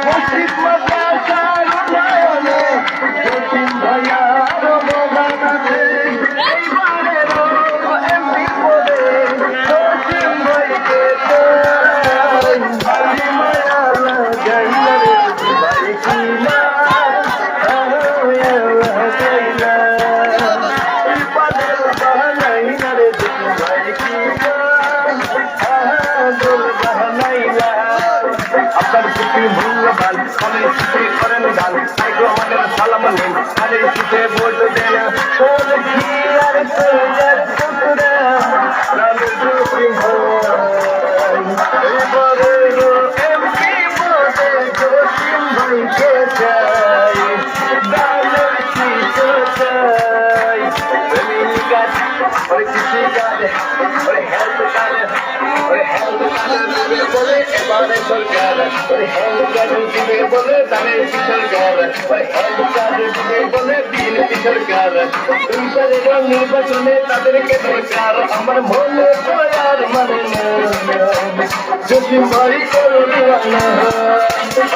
মসজিদ মাদ্রাসার উন্নয়নে জসিম ভাইয়ার অবদান আছে। এইবারেরও এমপি পদে জসিম ভাইকে চাই। ভাই মায়া লাগাইলা রে ভাই কিনা লাগাইলা বিপদের বাহানাইলা রে ভাই কিনা বাহানাইলা। আপনার প্রতি মূল্যবান আমি শীতে করেন গান আমাদের সালাম নিন আরে শীতে ভোট দেন তোর ঘি আর তোর পুকুরা রামের জসিম এবারে এমপি পদে জসিম ভাইকে চাই। গানের শীতে চাই জমিন গাছ ওই কৃষি কাজ ওই হেলথ কাজ ওই হেলথ কাজ দিবে বলে এবারে সরকার ওই হেলথ কাজ দিবে বলে তাদের সরকার ওই হেলথ কাজ দিবে বলে বিএনপি সরকার। এইবারের নির্বাচনে তাদেরকে দরকার আমার মনে আর মানে না জসিম ভাই করো দিওয়ানা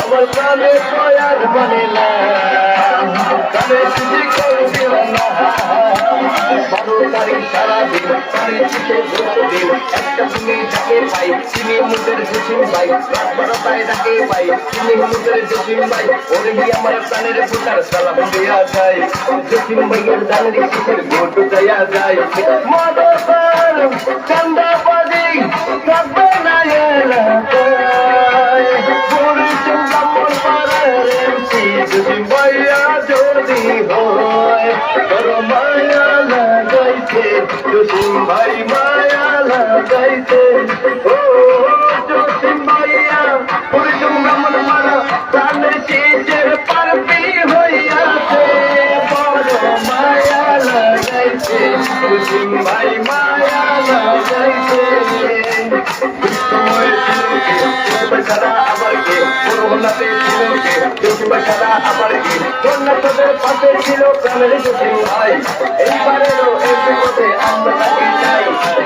আমার প্রাণে আর মানে না কানে শুধু করো দিওয়ানা। 12 তারিখ সারাদিন কানে শুধু ভোট দিন একটা তুমি ডাকে পাই চিনি মুদের জসিম ভাই 12টায় ডাকে পাই চিনি মুদের জসিম ভাই ওরে গিয়ে আমার প্রাণের ভোটার সালাম দেয়া যায় জসিম ভাইয়ের দানের কিসের ভোট দেয়া যায়। মদপার চান্দাবাজি থাকবে না এলাকায় পরিচয় কাপড় পাড়ার এমপি জসিম ভাইয়া যদি হয় করো মায়া লাগাইছে জসিম ভাই মায়া লাগাইছে ও জসিম ভাইয়া পরিচয় কাপড় পাড়া প্রাণের শীতের পারবি হইয়াছে বড় মায়া লাগাইছে জসিম ভাই মায়া লাগাইছে। ছাড়া আবার কে করোনাতে ছিল কে জসিম ছাড়া আবার কে কন্যাদের পাশে ছিল প্রাণের জসিম ভাই। এইবারেরও এই বিপদে আমরা তাকে চাই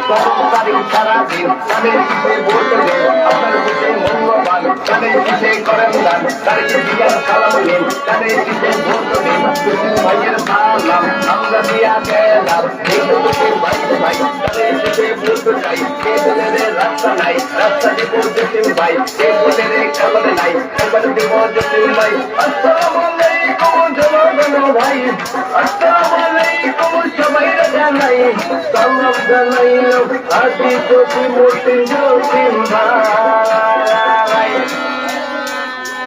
12 তারিখ সারাদিন তাদের কিসে ভোট দেন আপনার প্রতি মূল্যবান তাদের কিসে করেন দান তাদেরকে দিয়ার সালাম নিন তাদের কিসে ভোট দিন জসিম ভাইয়ের সালাম আমরা দিয়া গেলাম এই জসিম ভাই ভাই তাদের কিসে ভোট চাই কে বলে রাস্তা নাই রাস্তা দিব জসিম ভাই কে বলে রে কেমন নাই এবার দিব জসিম ভাই। আসসালামু আলাইকুম জনগণ ভাই আসসালামু আলাইকুম সবাই জানাই সালাম জানাইলাম আজি জসিম ভাই।